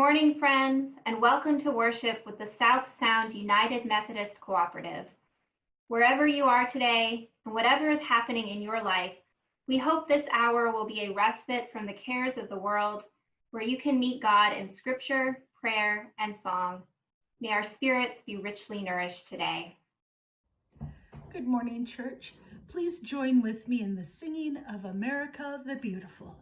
morning, friends, and welcome to worship with the South Sound United Methodist Cooperative. Wherever you are today, and whatever is happening in your life, we hope this hour will be a respite from the cares of the world, where you can meet God in scripture, prayer, and song. May our spirits be richly nourished today. Good morning, church. Please join with me in the singing of America the Beautiful.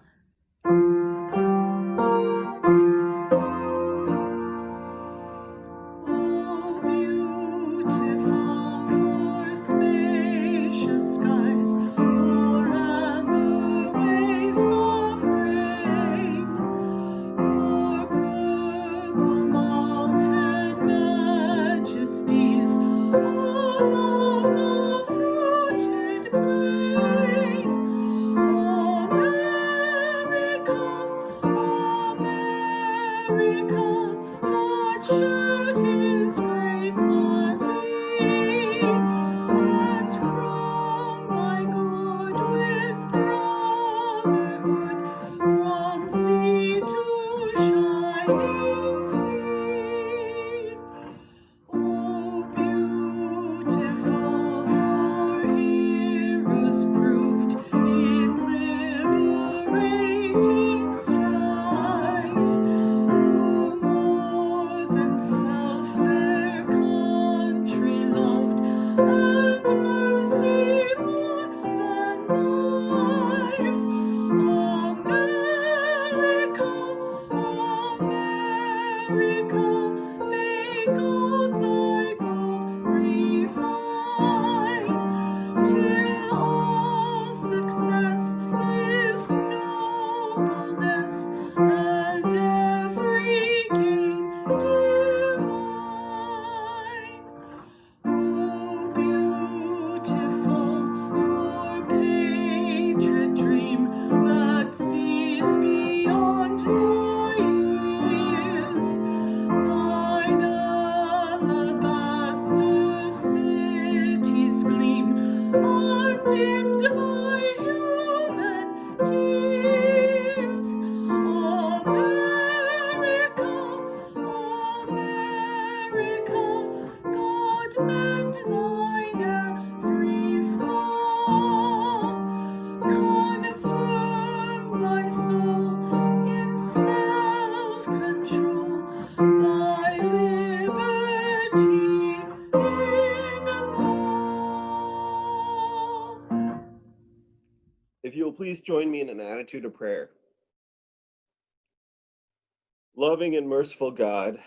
If you will please join me in an attitude of prayer. Loving and merciful God,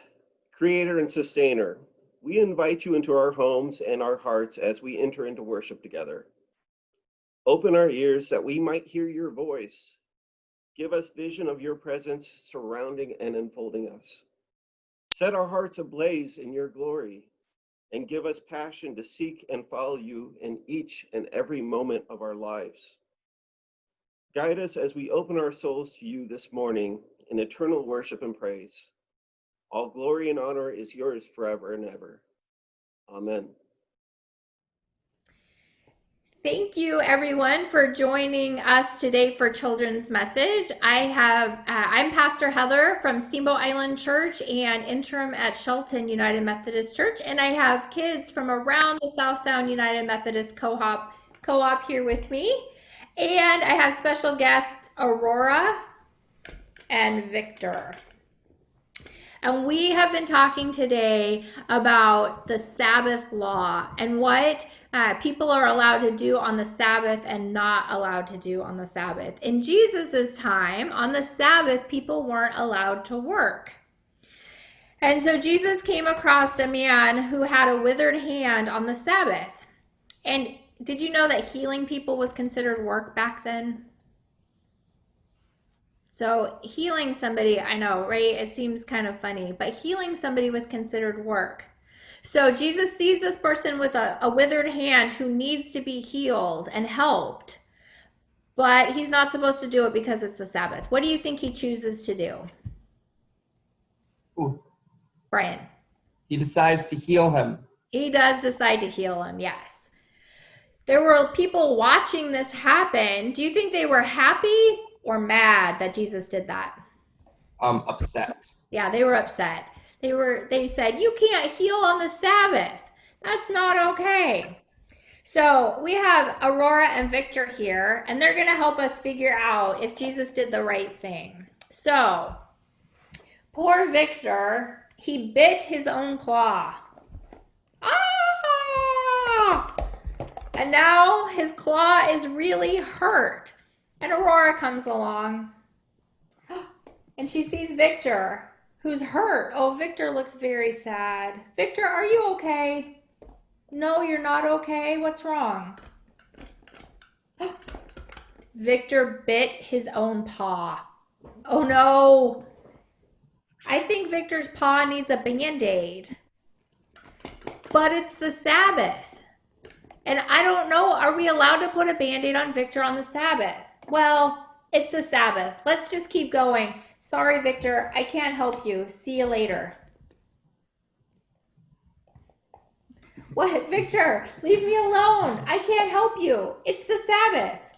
Creator and Sustainer, we invite you into our homes and our hearts as we enter into worship together. Open our ears that we might hear your voice. Give us vision of your presence surrounding and enfolding us. Set our hearts ablaze in your glory, and give us passion to seek and follow you in each and every moment of our lives. Guide us as we open our souls to you this morning in eternal worship and praise. All glory and honor is yours forever and ever. Amen. Thank you, everyone, for joining us today for Children's Message. I'm Pastor Heather from Steamboat Island Church and interim at Shelton United Methodist Church, and I have kids from around the South Sound United Methodist Co-op here with me, and I have special guests Aurora and Victor. And we have been talking today about the Sabbath law and what people are allowed to do on the Sabbath and not allowed to do on the Sabbath. In Jesus's time, on the Sabbath, people weren't allowed to work. And so Jesus came across a man who had a withered hand on the Sabbath. And did you know that healing people was considered work back then? So healing somebody, I know, right? It seems kind of funny, but healing somebody was considered work. So Jesus sees this person with a withered hand who needs to be healed and helped, but he's not supposed to do it because it's the Sabbath. What do you think he chooses to do? Ooh. Brian. He decides to heal him. He does decide to heal him, yes. There were people watching this happen. Do you think they were happy or mad that Jesus did that? upset. Yeah, they were upset. They said, "You can't heal on the Sabbath. That's not okay." So we have Aurora and Victor here, and they're going to help us figure out if Jesus did the right thing. So, poor Victor, he bit his own claw. Ah! And now his claw is really hurt. And Aurora comes along, and she sees Victor, who's hurt. Oh, Victor looks very sad. Victor, are you okay? No, you're not okay. What's wrong? Victor bit his own paw. Oh no. I think Victor's paw needs a Band-Aid. But it's the Sabbath. And I don't know, are we allowed to put a Band-Aid on Victor on the Sabbath? Well, it's the Sabbath. Let's just keep going. Sorry, Victor, I can't help you. See you later. What? Victor, leave me alone. I can't help you. It's the Sabbath.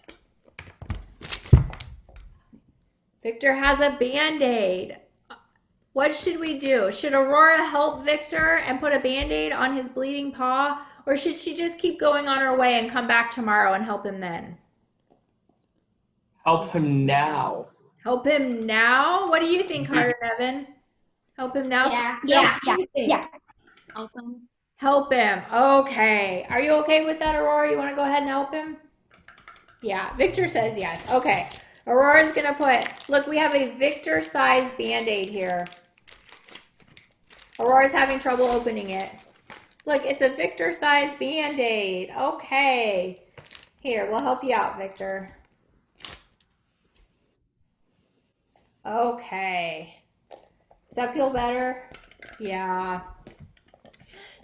Victor has a Band-Aid. What should we do? Should Aurora help Victor and put a Band-Aid on his bleeding paw? Or should she just keep going on her way and come back tomorrow and help him then? Help him now. Help him now? What do you think, Carter and Evan? Help him now? Yeah. Help them. Help him. Okay. Are you okay with that, Aurora? You want to go ahead and help him? Yeah. Victor says yes. Okay. Aurora's going to put, look, we have a Victor-sized Band-Aid here. Aurora's having trouble opening it. Look, it's a Victor-sized Band-Aid. Okay. Here, we'll help you out, Victor. Okay. Does that feel better? Yeah.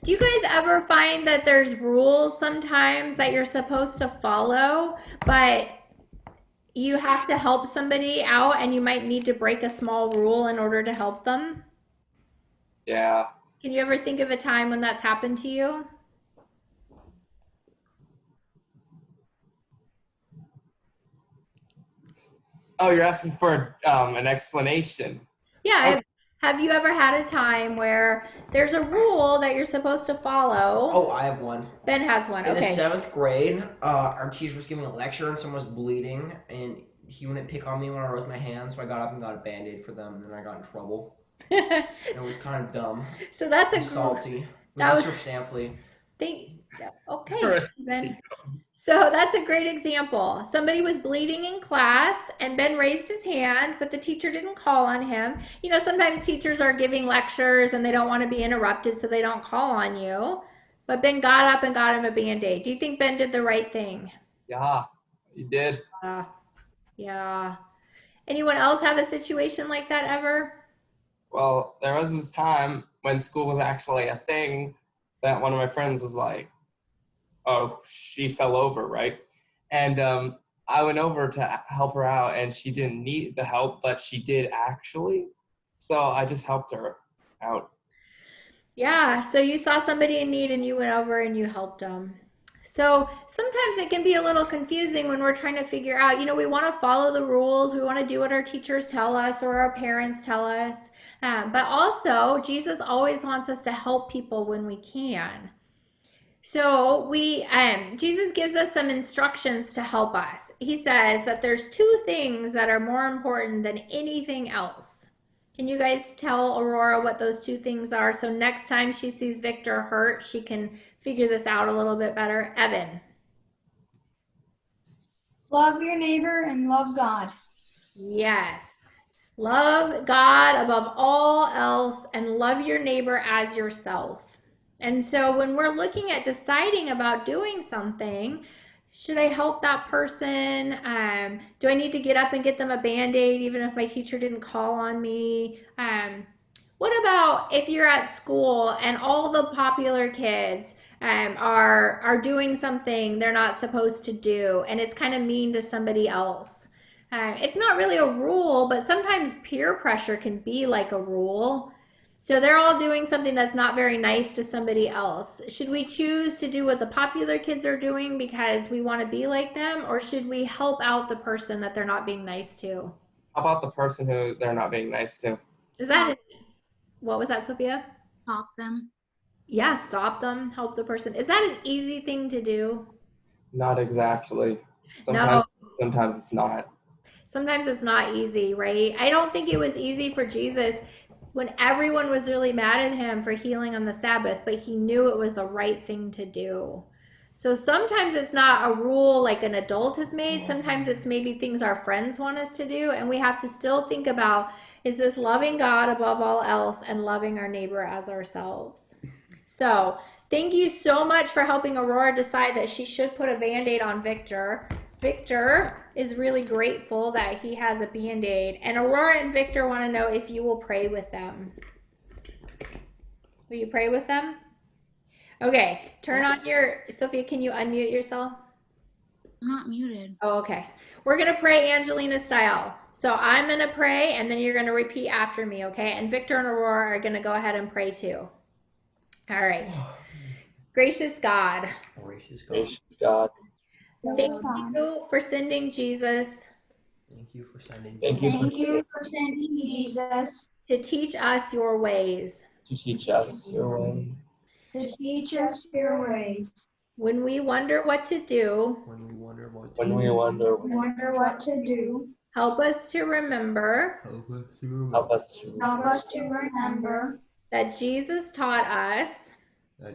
Do you guys ever find that there's rules sometimes that you're supposed to follow, but you have to help somebody out and you might need to break a small rule in order to help them? Yeah. Can you ever think of a time when that's happened to you? Oh, you're asking for an explanation. Yeah. Okay. Have you ever had a time where there's a rule that you're supposed to follow? Oh, I have one. Ben has one. In Okay. the 7th grade, our teacher was giving a lecture and someone was bleeding, and he wouldn't pick on me when I raised my hand, so I got up and got a Band-Aid for them, and then I got in trouble. It was kind of dumb. So that's And salty. that was- Mr. Stanley. Okay. Ben. So that's a great example. Somebody was bleeding in class and Ben raised his hand, but the teacher didn't call on him. You know, sometimes teachers are giving lectures and they don't want to be interrupted, so they don't call on you. But Ben got up and got him a Band-Aid. Do you think Ben did the right thing? Yeah, you did. Yeah. Anyone else have a situation like that ever? Well, there was this time when school was actually a thing that one of my friends was like, oh, she fell over, right? And I went over to help her out, and she didn't need the help, but she did actually. So I just helped her out. Yeah, so you saw somebody in need and you went over and you helped them. So sometimes it can be a little confusing when we're trying to figure out, you know, we want to follow the rules, we want to do what our teachers tell us or our parents tell us, but also Jesus always wants us to help people when we can. So Jesus gives us some instructions to help us. He says that there's 2 things that are more important than anything else. Can you guys tell Aurora what those 2 things are? So next time she sees Victor hurt, she can figure this out a little bit better. Evan. Love your neighbor and love God. Yes. Love God above all else and love your neighbor as yourself. And so when we're looking at deciding about doing something, should I help that person? Do I need to get up and get them a Band-Aid even if my teacher didn't call on me? What about if you're at school and all the popular kids are doing something they're not supposed to do and it's kind of mean to somebody else? It's not really a rule, but sometimes peer pressure can be like a rule. So they're all doing something that's not very nice to somebody else. Should we choose to do what the popular kids are doing because we want to be like them, or should we help out the person that they're not being nice to? How about the person who they're not being nice to? Is that what was that, Sophia? Stop them. Yeah, stop them, help the person. Is that an easy thing to do? Not exactly. No. Sometimes it's not. Sometimes it's not easy, right? I don't think it was easy for Jesus when everyone was really mad at him for healing on the Sabbath, but he knew it was the right thing to do. So sometimes it's not a rule like an adult has made. Sometimes it's maybe things our friends want us to do. And we have to still think about, is this loving God above all else and loving our neighbor as ourselves? So thank you so much for helping Aurora decide that she should put a Band-Aid on Victor. Victor is really grateful that he has a Band-Aid. And Aurora and Victor want to know if you will pray with them. Will you pray with them? Okay, turn on your, Sophia, can you unmute yourself? I'm not muted. Oh, okay. We're going to pray Angelina style. So I'm going to pray and then you're going to repeat after me, okay? And Victor and Aurora are going to go ahead and pray too. All right. Gracious God. Gracious God. Thank you for sending Jesus. Thank you for sending Thank you Thank you for sending Jesus To teach us your ways. to teach us your way. to teach us your ways. When we wonder what to do, When we wonder what When we wonder, Wonder what to do. help us to remember help us to remember help us to Help us to remember that Jesus taught us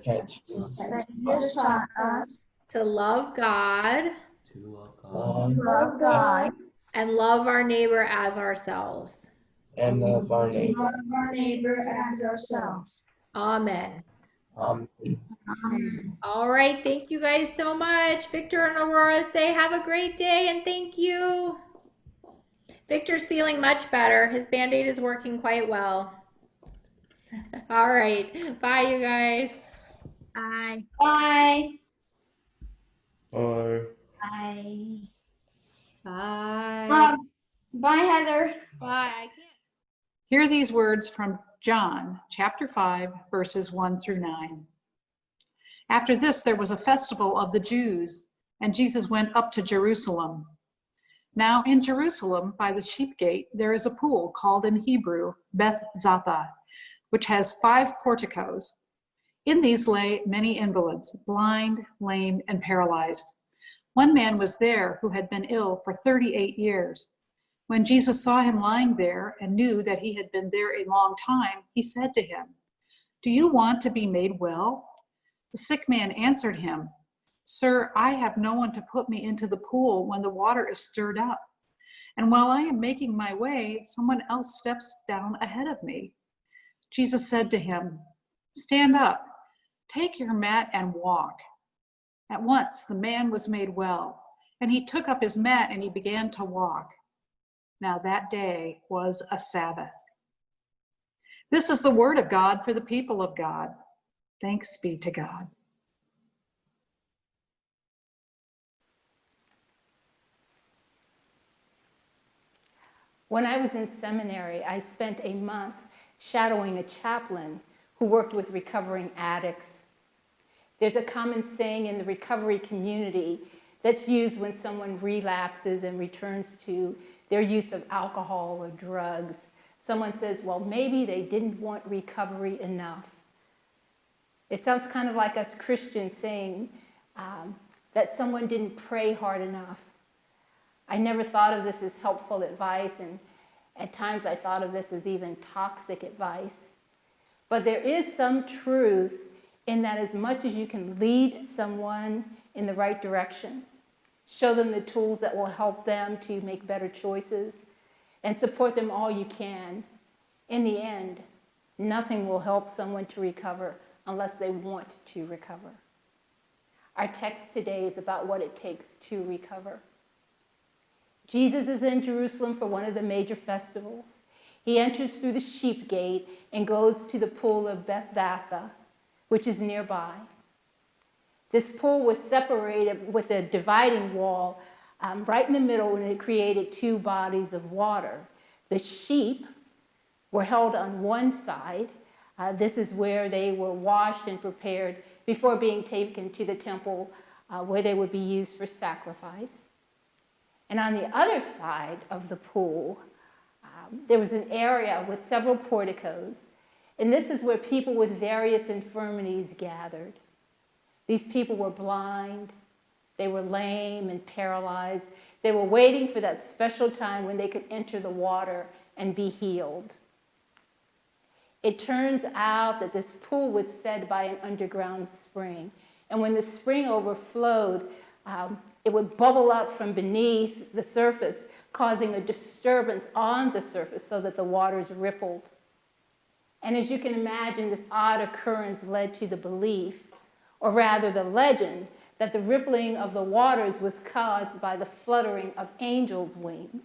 catch Jesus. that Jesus taught us to love God to love God to love God and love our neighbor as ourselves. And of our and neighbor. love our neighbor as ourselves. Amen. Amen. All right. Thank you guys so much. Victor and Aurora say have a great day and thank you. Victor's feeling much better. His Band-Aid is working quite well. All right. Bye, you guys. Bye. Bye. Bye. Bye. Bye. Bye, Heather. Bye. I can't. Hear these words from John, chapter 5, verses 1 through 9. After this, there was a festival of the Jews, and Jesus went up to Jerusalem. Now in Jerusalem, by the sheep gate, there is a pool called in Hebrew Beth Zatha, which has 5 porticos. In these lay many invalids, blind, lame, and paralyzed. One man was there who had been ill for 38 years. When Jesus saw him lying there and knew that he had been there a long time, he said to him, "Do you want to be made well?" The sick man answered him, "Sir, I have no one to put me into the pool when the water is stirred up. And while I am making my way, someone else steps down ahead of me." Jesus said to him, "Stand up, take your mat and walk." At once the man was made well, and he took up his mat and he began to walk. Now that day was a Sabbath. This is the word of God for the people of God. Thanks be to God. When I was in seminary, I spent a month shadowing a chaplain who worked with recovering addicts. There's a common saying in the recovery community that's used when someone relapses and returns to their use of alcohol or drugs. Someone says, well, maybe they didn't want recovery enough. It sounds kind of like us Christians saying that someone didn't pray hard enough. I never thought of this as helpful advice, and at times I thought of this as even toxic advice. But there is some truth in that as much as you can lead someone in the right direction, show them the tools that will help them to make better choices, and support them all you can, in the end, nothing will help someone to recover unless they want to recover. Our text today is about what it takes to recover. Jesus is in Jerusalem for one of the major festivals. He enters through the sheep gate and goes to the pool of Bethzatha, which is nearby. This pool was separated with a dividing wall right in the middle, and it created 2 bodies of water. The sheep were held on one side. This is where they were washed and prepared before being taken to the temple where they would be used for sacrifice. And on the other side of the pool there was an area with several porticos, and this is where people with various infirmities gathered. These people were blind, they were lame and paralyzed. They were waiting for that special time when they could enter the water and be healed. It turns out that this pool was fed by an underground spring. And when the spring overflowed, it would bubble up from beneath the surface, causing a disturbance on the surface so that the waters rippled. And as you can imagine, this odd occurrence led to the belief, or rather the legend, that the rippling of the waters was caused by the fluttering of angels' wings.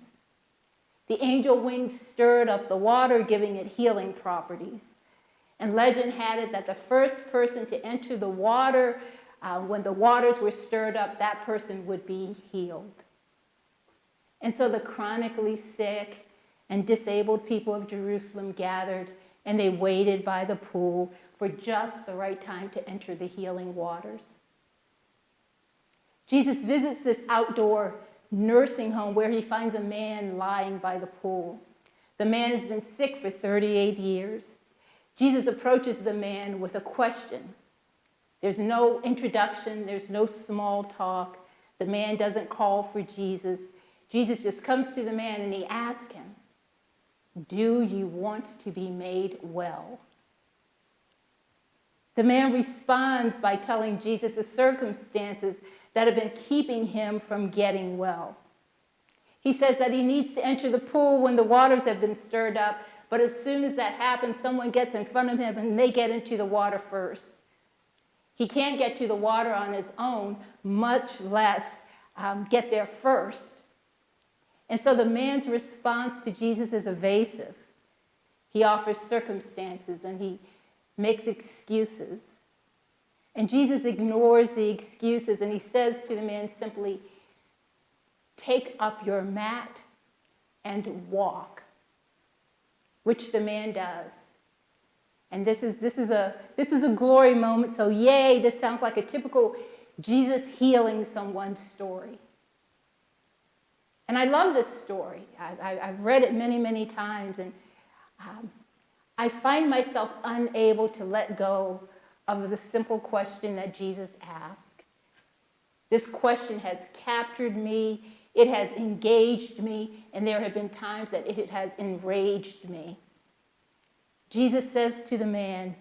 The angel wings stirred up the water, giving it healing properties. And legend had it that the first person to enter the water, when the waters were stirred up, that person would be healed. And so the chronically sick and disabled people of Jerusalem gathered, and they waited by the pool for just the right time to enter the healing waters. Jesus visits this outdoor nursing home where he finds a man lying by the pool. The man has been sick for 38 years. Jesus approaches the man with a question. There's no introduction, there's no small talk. The man doesn't call for Jesus. Jesus just comes to the man and he asks him, "Do you want to be made well?" The man responds by telling Jesus the circumstances that have been keeping him from getting well. He says that he needs to enter the pool when the waters have been stirred up, but as soon as that happens, someone gets in front of him and they get into the water first. He can't get to the water on his own, much less get there first. And so the man's response to Jesus is evasive. He offers circumstances and he makes excuses. And Jesus ignores the excuses and he says to the man simply, "Take up your mat and walk," which the man does. And this is a glory moment. So yay, this sounds like a typical Jesus healing someone story. And I love this story. I've read it many, many times, and I find myself unable to let go of the simple question that Jesus asked. This question has captured me, it has engaged me, and there have been times that it has enraged me. Jesus says to the man,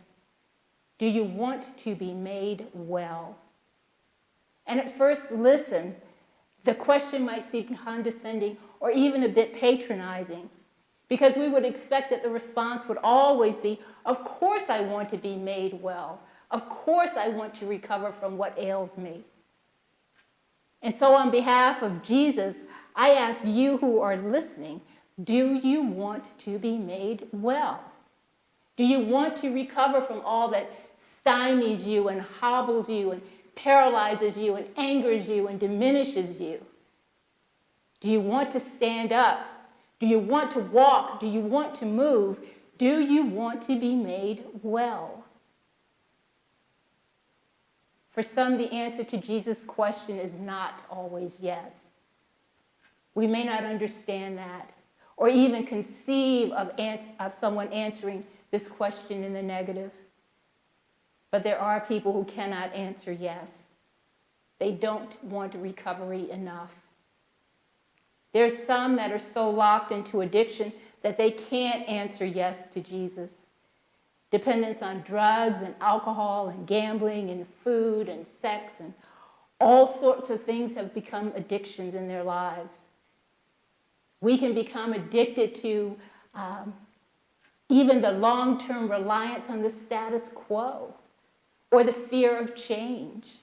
"Do you want to be made well?" And at first listen, the question might seem condescending or even a bit patronizing, because we would expect that the response would always be, "Of course I want to be made well. Of course I want to recover from what ails me." And so on behalf of Jesus, I ask you who are listening, do you want to be made well? Do you want to recover from all that stymies you and hobbles you and paralyzes you and angers you and diminishes you? Do you want to stand up? Do you want to walk? Do you want to move? Do you want to be made well? For some, the answer to Jesus' question is not always yes. We may not understand that or even conceive of someone answering this question in the negative. But there are people who cannot answer yes. They don't want recovery enough. There's some that are so locked into addiction that they can't answer yes to Jesus. Dependence on drugs and alcohol and gambling and food and sex and all sorts of things have become addictions in their lives. We can become addicted to even the long-term reliance on the status quo or the fear of change.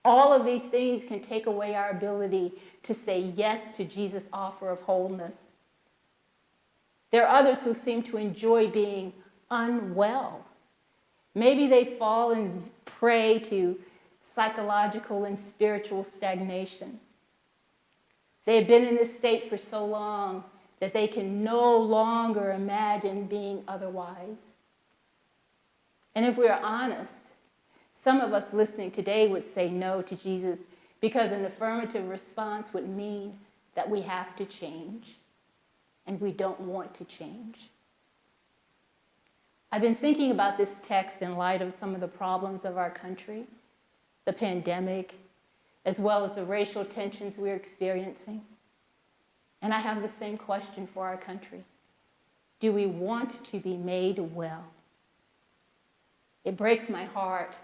All of these things can take away our ability to say yes to Jesus' offer of wholeness. There are others who seem to enjoy being unwell. Maybe they fall and prey to psychological and spiritual stagnation. They've been in this state for so long that they can no longer imagine being otherwise. And if we're honest, some of us listening today would say no to Jesus because an affirmative response would mean that we have to change. and we don't want to change. I've been thinking about this text in light of some of the problems of our country, the pandemic, as well as the racial tensions we're experiencing. And I have the same question for our country. Do we want to be made well? It breaks my heart.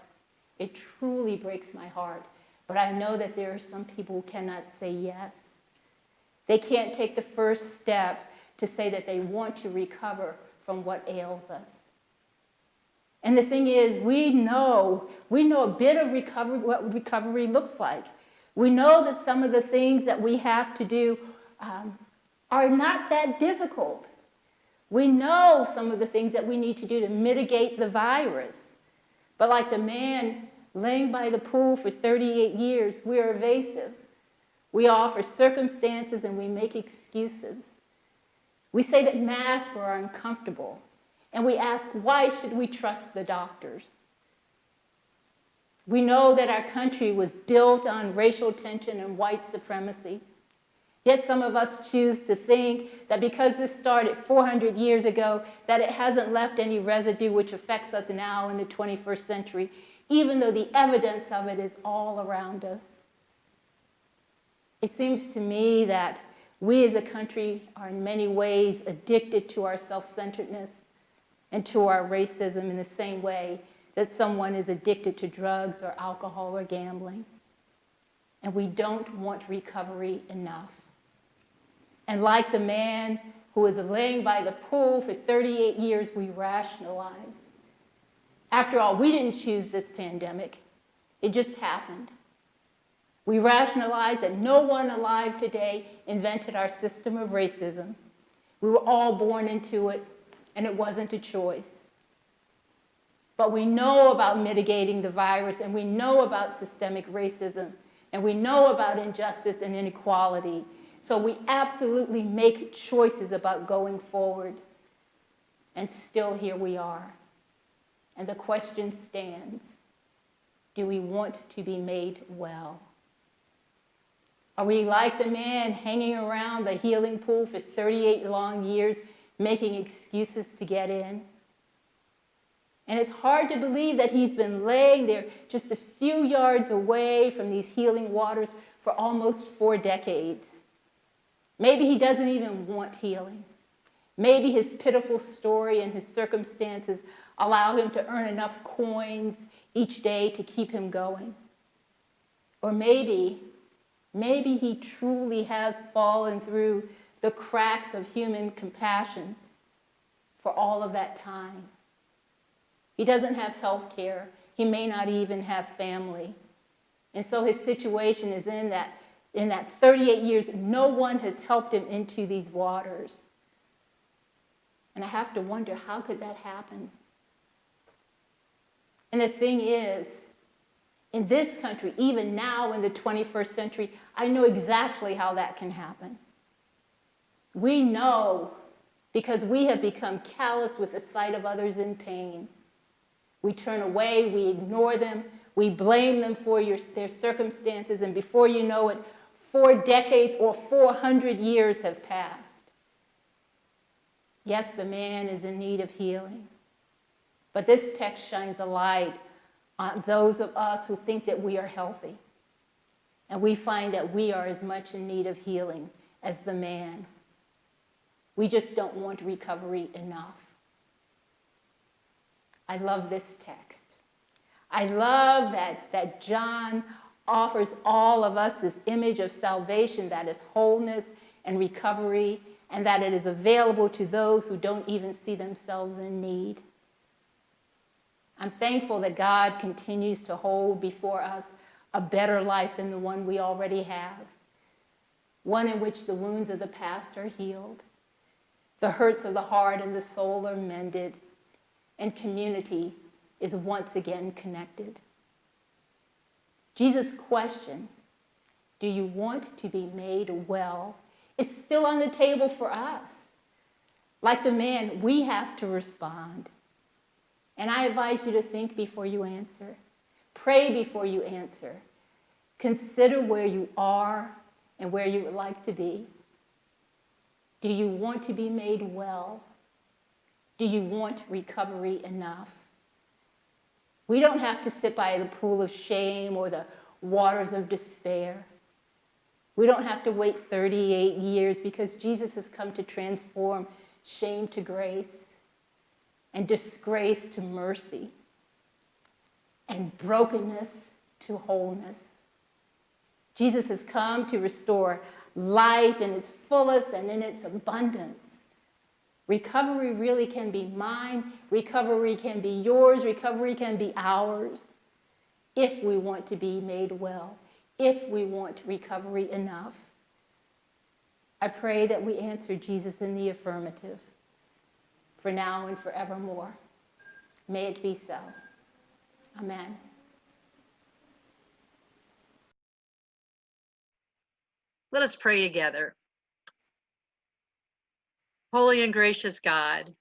It truly breaks my heart. But I know that there are some people who cannot say yes. They can't take the first step to say that they want to recover from what ails us. And the thing is, we know a bit of recovery, what recovery looks like. We know that some of the things that we have to do are not that difficult. We know some of the things that we need to do to mitigate the virus. But like the man laying by the pool for 38 years, we're evasive. We offer circumstances and we make excuses. We say that masks are uncomfortable. And we ask, why should we trust the doctors? We know that our country was built on racial tension and white supremacy. Yet some of us choose to think that because this started 400 years ago, that it hasn't left any residue which affects us now in the 21st century, even though the evidence of it is all around us. It seems to me that we as a country are in many ways addicted to our self-centeredness and to our racism in the same way that someone is addicted to drugs or alcohol or gambling. And we don't want recovery enough. And like the man who was laying by the pool for 38 years, we rationalize. After all, we didn't choose this pandemic. It just happened. We rationalize that no one alive today invented our system of racism. We were all born into it, and it wasn't a choice. But we know about mitigating the virus, and we know about systemic racism, and we know about injustice and inequality. So we absolutely make choices about going forward. And still here we are. And the question stands, do we want to be made well? Are we like the man hanging around the healing pool for 38 long years, making excuses to get in? And it's hard to believe that he's been laying there just a few yards away from these healing waters for almost 4 decades. Maybe he doesn't even want healing. Maybe his pitiful story and his circumstances allow him to earn enough coins each day to keep him going. Or maybe he truly has fallen through the cracks of human compassion for all of that time. He doesn't have health care. He may not even have family. And so his situation is in that 38 years, no one has helped him into these waters. And I have to wonder, how could that happen? And the thing is, in this country, even now in the 21st century, I know exactly how that can happen. We know because we have become callous with the sight of others in pain. We turn away, we ignore them, we blame them for their circumstances, and before you know it, 4 decades or 400 years have passed. Yes, the man is in need of healing. But this text shines a light on those of us who think that we are healthy. And we find that we are as much in need of healing as the man. We just don't want recovery enough. I love this text. I love that John offers all of us this image of salvation that is wholeness and recovery, and that it is available to those who don't even see themselves in need. I'm thankful that God continues to hold before us a better life than the one we already have, one in which the wounds of the past are healed, the hurts of the heart and the soul are mended, and community is once again connected. Jesus' question, do you want to be made well, is still on the table for us. Like the man, we have to respond. And I advise you to think before you answer. Pray before you answer. Consider where you are and where you would like to be. Do you want to be made well? Do you want recovery enough? We don't have to sit by the pool of shame or the waters of despair. We don't have to wait 38 years because Jesus has come to transform shame to grace and disgrace to mercy and brokenness to wholeness. Jesus has come to restore life in its fullest and in its abundance. Recovery really can be mine. Recovery can be yours. Recovery can be ours if we want to be made well, if we want recovery enough. I pray that we answer Jesus in the affirmative for now and forevermore. May it be so. Amen. Let us pray together. Holy and gracious God,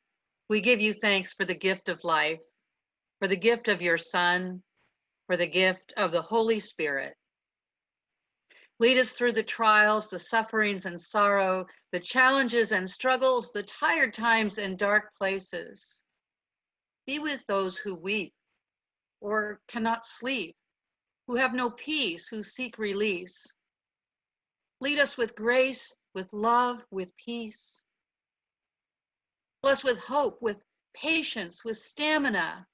we give you thanks for the gift of life, for the gift of your Son, for the gift of the Holy Spirit. Lead us through the trials, the sufferings and sorrow, the challenges and struggles, the tired times and dark places. Be with those who weep or cannot sleep, who have no peace, who seek release. Lead us with grace, with love, with peace. Bless with hope, with patience, with stamina.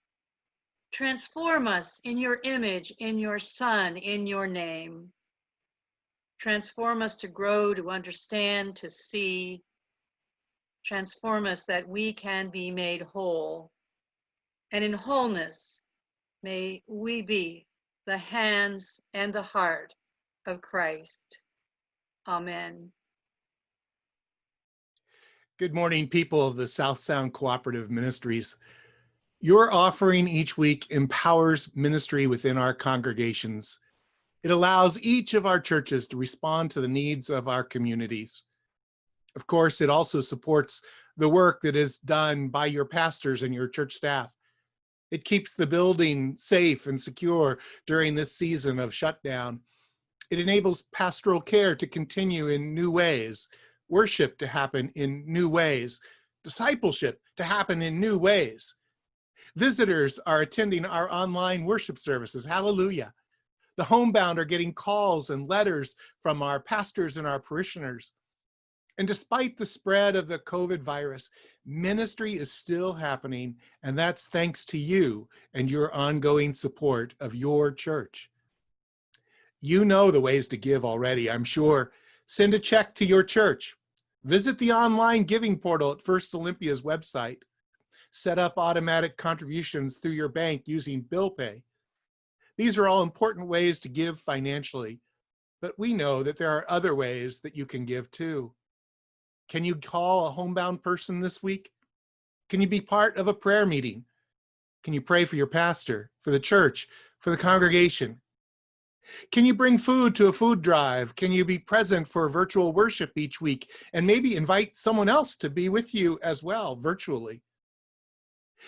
Transform us in your image, in your Son, in your name. Transform us to grow, to understand, to see. Transform us that we can be made whole. And in wholeness, may we be the hands and the heart of Christ. Amen. Good morning, people of the South Sound Cooperative Ministries. Your offering each week empowers ministry within our congregations. It allows each of our churches to respond to the needs of our communities. Of course, it also supports the work that is done by your pastors and your church staff. It keeps the building safe and secure during this season of shutdown. It enables pastoral care to continue in new ways, worship to happen in new ways, discipleship to happen in new ways. Visitors are attending our online worship services. Hallelujah. The homebound are getting calls and letters from our pastors and our parishioners. And despite the spread of the COVID virus, ministry is still happening, and that's thanks to you and your ongoing support of your church. You know the ways to give already, I'm sure. Send a check to your church. Visit the online giving portal at First Olympia's website. Set up automatic contributions through your bank using bill pay. These are all important ways to give financially, but we know that there are other ways that you can give too. Can you call a homebound person this week? Can you be part of a prayer meeting? Can you pray for your pastor, for the church, for the congregation? Can you bring food to a food drive? Can you be present for virtual worship each week and maybe invite someone else to be with you as well virtually?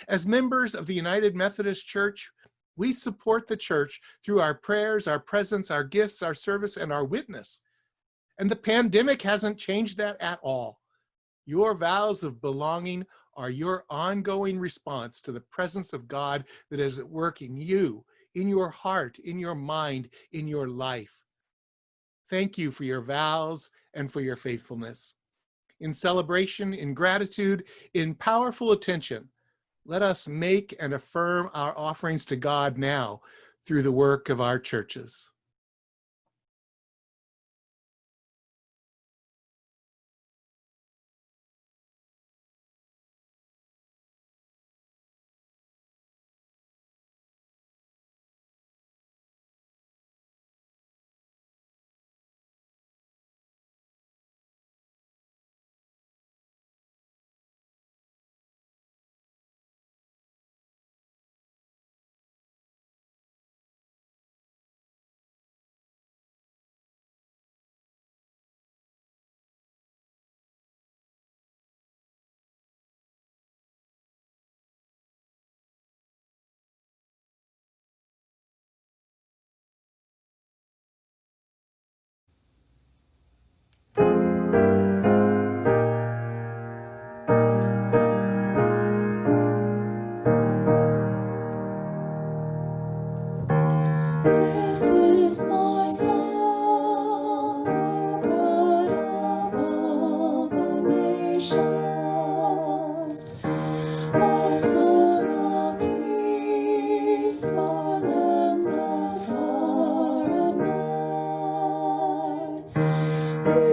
As members of the United Methodist Church, we support the church through our prayers, our presence, our gifts, our service, and our witness. And the pandemic hasn't changed that at all. Your vows of belonging are your ongoing response to the presence of God that is at work in you, in your heart, in your mind, in your life. Thank you for your vows and for your faithfulness. In celebration, in gratitude, in powerful attention, let us make and affirm our offerings to God now through the work of our churches.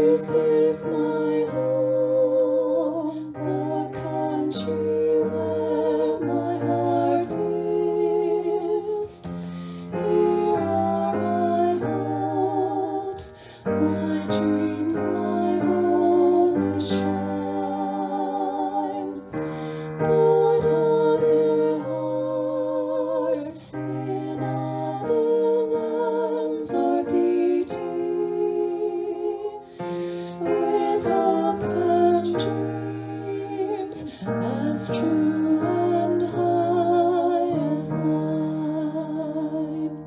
This is my home, the country where my heart is. Here are my hopes, my dreams, my holy shrine. But other hearts in other lands are beating with hopes and dreams as true and high as mine.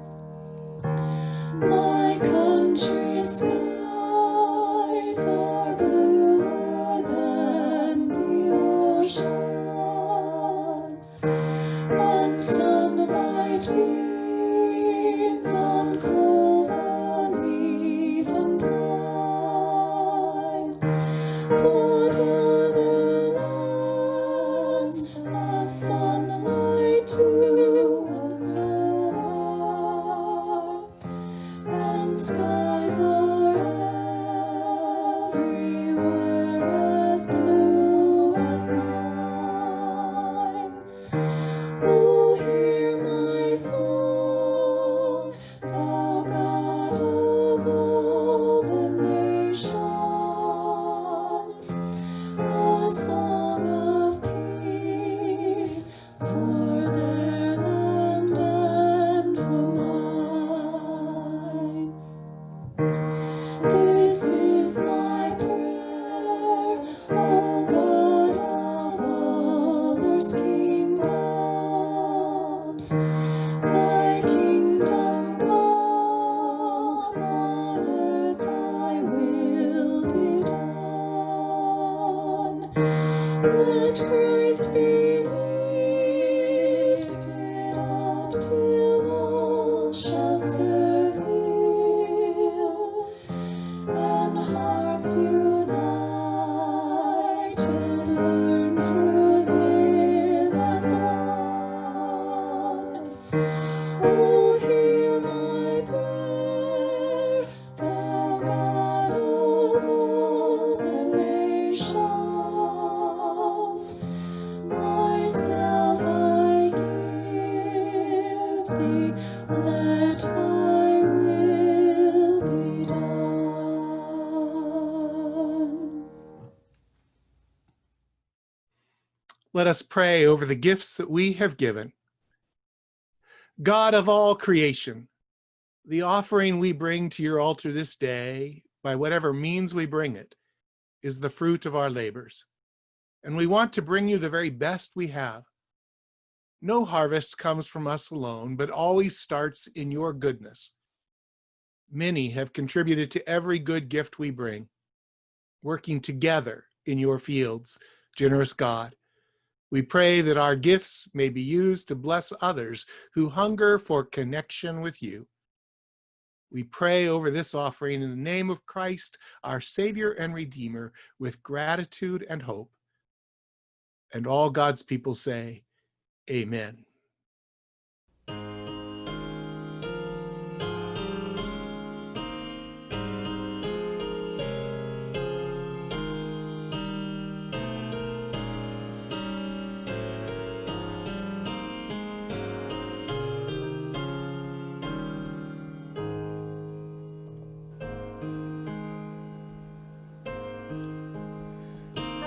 My country's skies are bluer than the ocean, and sunlight beams on clover leaf and pine. But other lands have sunlight too aglow, and skies are everywhere as blue as mine. Oh, hear my song, thou God of all the nations, a song of peace for their land and for mine. This is my prayer, O God of all earth's kingdoms. Thy kingdom come, on earth thy will be done. Let Christ be lifted up till all shall serve him, and hearts united learn to live as one. Oh, hear my prayer, thou God of all the nations. Myself I give thee, let thy will be done. Let us pray over the gifts that we have given. God of all creation, the offering we bring to your altar this day, by whatever means we bring it, is the fruit of our labors. And we want to bring you the very best we have. No harvest comes from us alone, but always starts in your goodness. Many have contributed to every good gift we bring, working together in your fields, generous God. We pray that our gifts may be used to bless others who hunger for connection with you. We pray over this offering in the name of Christ, our Savior and Redeemer, with gratitude and hope. And all God's people say, Amen.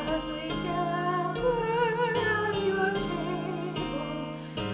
As we gather at your table,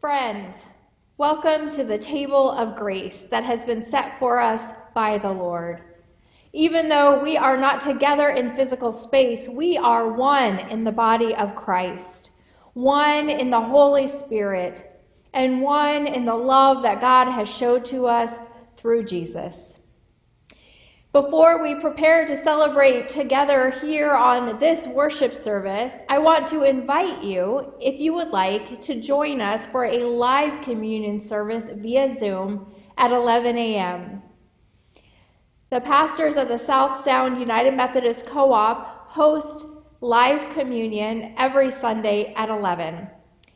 Friends, welcome to the table of grace that has been set for us by the Lord. Even though we are not together in physical space, we are one in the body of Christ, one in the Holy Spirit, and one in the love that God has showed to us through Jesus. Before we prepare to celebrate together here on this worship service, I want to invite you, if you would like, to join us for a live communion service via Zoom at 11 a.m. The pastors of the South Sound United Methodist Co-op host live communion every Sunday at 11.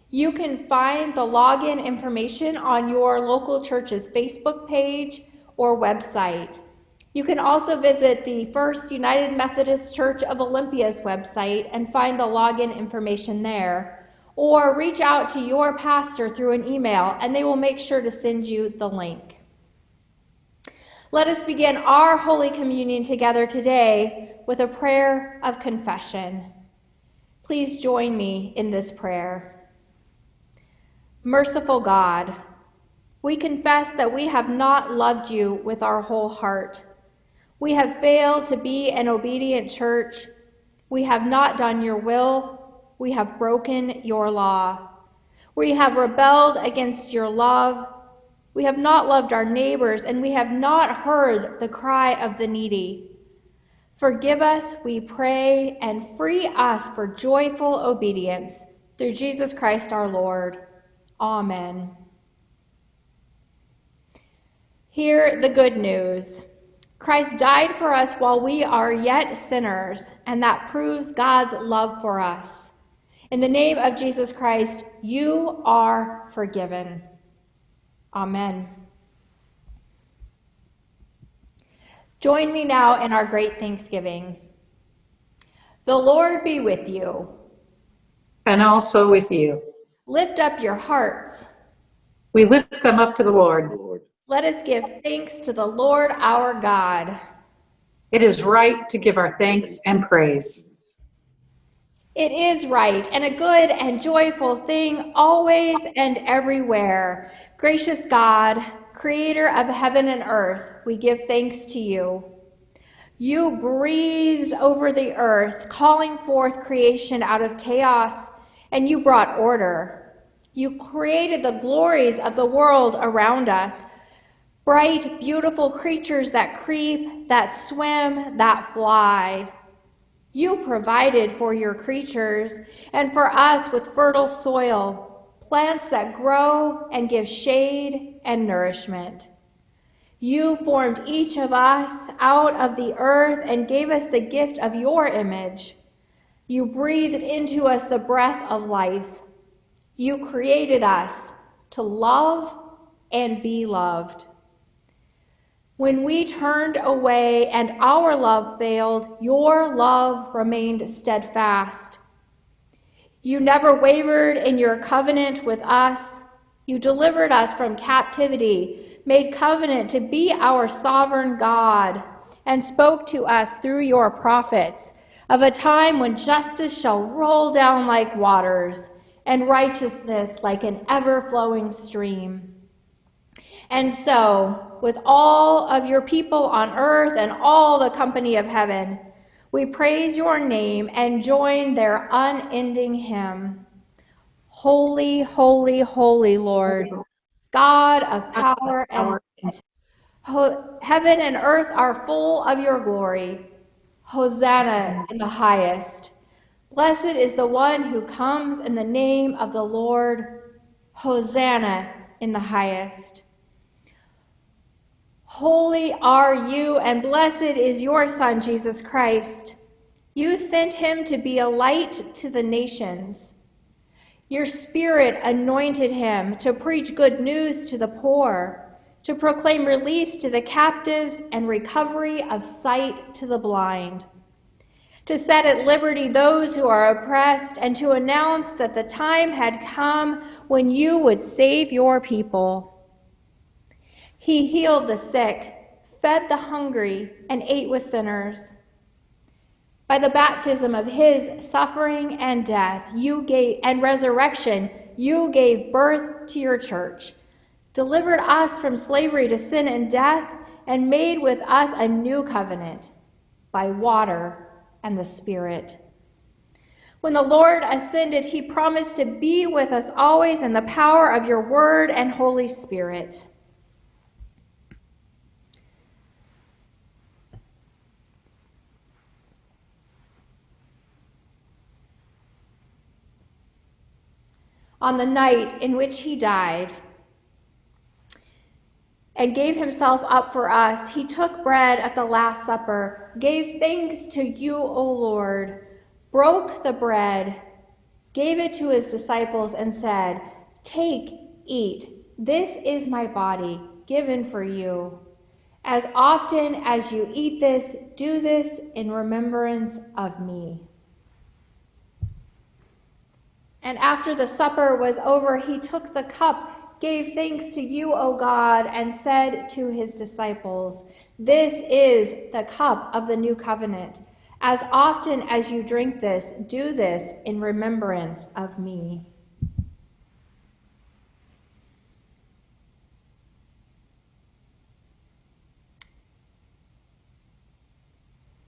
You can find the login information on your local church's Facebook page or website. You can also visit the First United Methodist Church of Olympia's website and find the login information there, or reach out to your pastor through an email and they will make sure to send you the link. Let us begin our Holy Communion together today with a prayer of confession. Please join me in this prayer. Merciful God, we confess that we have not loved you with our whole heart. We have failed to be an obedient church. We have not done your will. We have broken your law. We have rebelled against your love. We have not loved our neighbors, and we have not heard the cry of the needy. Forgive us, we pray, and free us for joyful obedience through Jesus Christ our Lord. Amen. Hear the good news. Christ died for us while we are yet sinners, and that proves God's love for us. In the name of Jesus Christ, you are forgiven. Amen. Join me now in our great thanksgiving. The Lord be with you. And also with you. Lift up your hearts. We lift them up to the Lord. Let us give thanks to the Lord our God. It is right to give our thanks and praise. It is right and a good and joyful thing always and everywhere. Gracious God, creator of heaven and earth, we give thanks to you. You breathed over the earth, calling forth creation out of chaos, and you brought order. You created the glories of the world around us, bright, beautiful creatures that creep, that swim, that fly. You provided for your creatures and for us with fertile soil, plants that grow and give shade and nourishment. You formed each of us out of the earth and gave us the gift of your image. You breathed into us the breath of life. You created us to love and be loved. When we turned away and our love failed, your love remained steadfast. You never wavered in your covenant with us. You delivered us from captivity, made covenant to be our sovereign God, and spoke to us through your prophets of a time when justice shall roll down like waters and righteousness like an ever-flowing stream. And so, with all of your people on earth and all the company of heaven, we praise your name and join their unending hymn. Holy, holy, holy Lord, God of power and might. Heaven and earth are full of your glory. Hosanna in the highest. Blessed is the one who comes in the name of the Lord. Hosanna in the highest. Holy are you, and blessed is your Son, Jesus Christ. You sent him to be a light to the nations. Your Spirit anointed him to preach good news to the poor, to proclaim release to the captives and recovery of sight to the blind, to set at liberty those who are oppressed, and to announce that the time had come when you would save your people. He healed the sick, fed the hungry, and ate with sinners. By the baptism of his suffering and death, and resurrection, you gave birth to your church, delivered us from slavery to sin and death, and made with us a new covenant by water and the Spirit. When the Lord ascended, he promised to be with us always in the power of your word and Holy Spirit. On the night in which he died and gave himself up for us, he took bread at the Last Supper, gave thanks to you, O Lord, broke the bread, gave it to his disciples, and said, "Take, eat. This is my body given for you. As often as you eat this, do this in remembrance of me." And after the supper was over, he took the cup, gave thanks to you, O God, and said to his disciples, "This is the cup of the new covenant. As often as you drink this, do this in remembrance of me."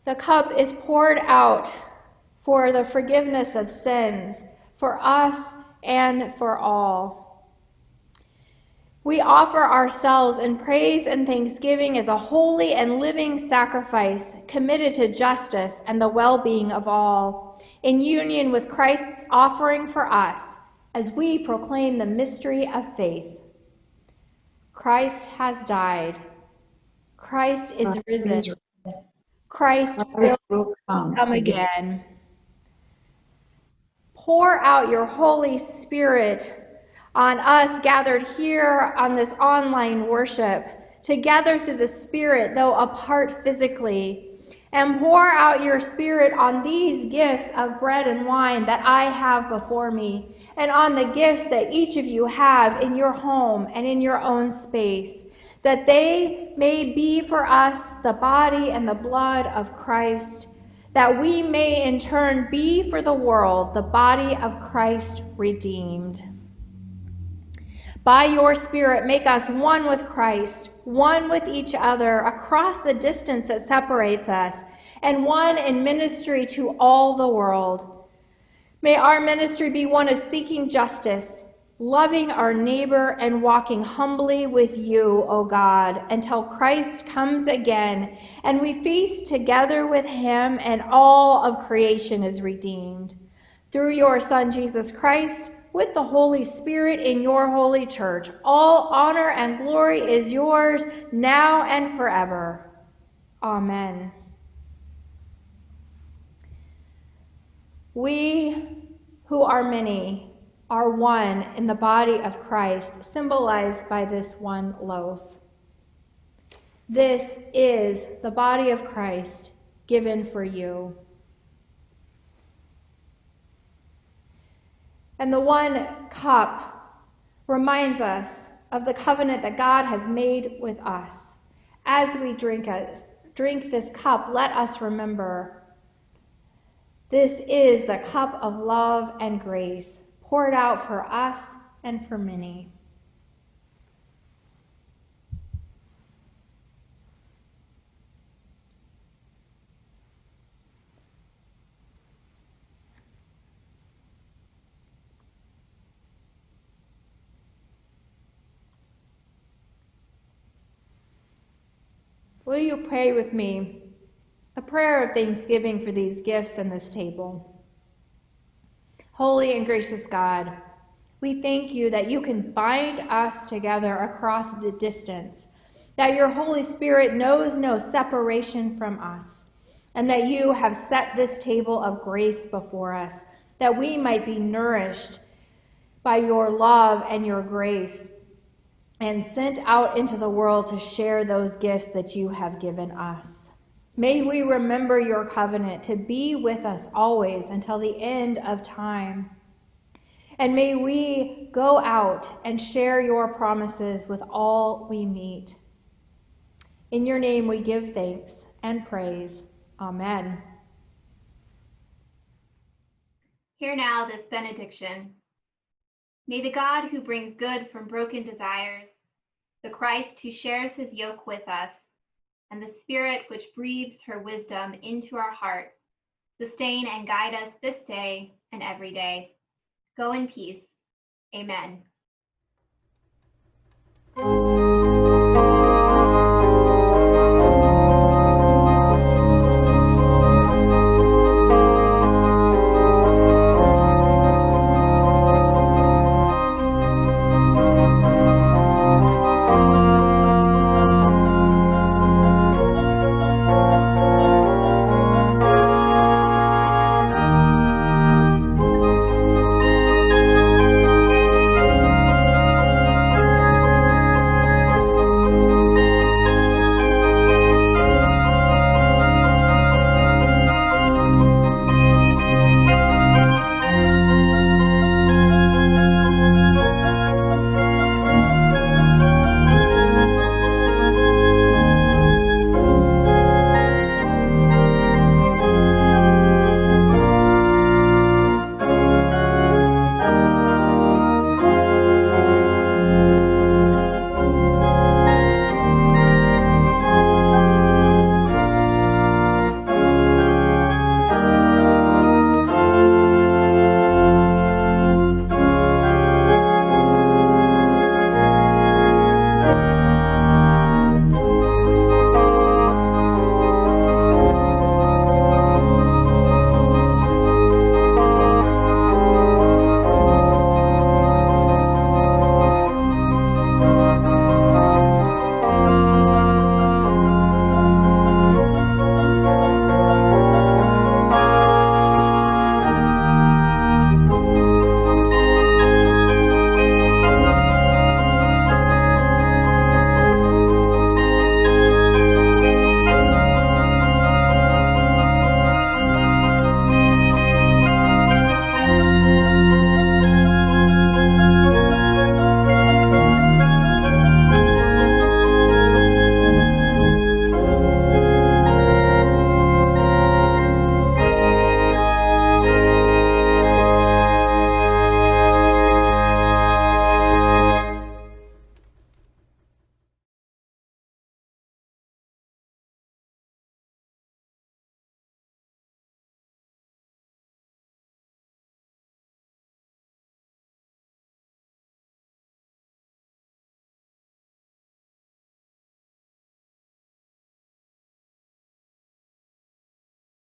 The cup is poured out for the forgiveness of sins, for us and for all. We offer ourselves in praise and thanksgiving as a holy and living sacrifice committed to justice and the well-being of all, in union with Christ's offering for us as we proclaim the mystery of faith. Christ has died. Christ is risen. Christ will come again. Pour out your Holy Spirit on us gathered here on this online worship, together through the Spirit, though apart physically. And pour out your Spirit on these gifts of bread and wine that I have before me, and on the gifts that each of you have in your home and in your own space, that they may be for us the body and the blood of Christ, that we may in turn be for the world the body of Christ redeemed. By your Spirit, make us one with Christ, one with each other across the distance that separates us, and one in ministry to all the world. May our ministry be one of seeking justice, loving our neighbor, and walking humbly with you, O God, until Christ comes again, and we feast together with him, and all of creation is redeemed. Through your Son, Jesus Christ, with the Holy Spirit in your holy church, all honor and glory is yours now and forever. Amen. We who are many are one in the body of Christ, symbolized by this one loaf. This is the body of Christ given for you. And the one cup reminds us of the covenant that God has made with us. As we drink this cup, let us remember this is the cup of love and grace poured out for us and for many. Will you pray with me a prayer of thanksgiving for these gifts and this table? Holy and gracious God, we thank you that you can bind us together across the distance, that your Holy Spirit knows no separation from us, and that you have set this table of grace before us, that we might be nourished by your love and your grace, and sent out into the world to share those gifts that you have given us. May we remember your covenant to be with us always until the end of time. And may we go out and share your promises with all we meet. In your name we give thanks and praise. Amen. Hear now this benediction. May the God who brings good from broken desires, the Christ who shares his yoke with us, and the Spirit which breathes her wisdom into our hearts, sustain and guide us this day and every day. Go in peace. Amen.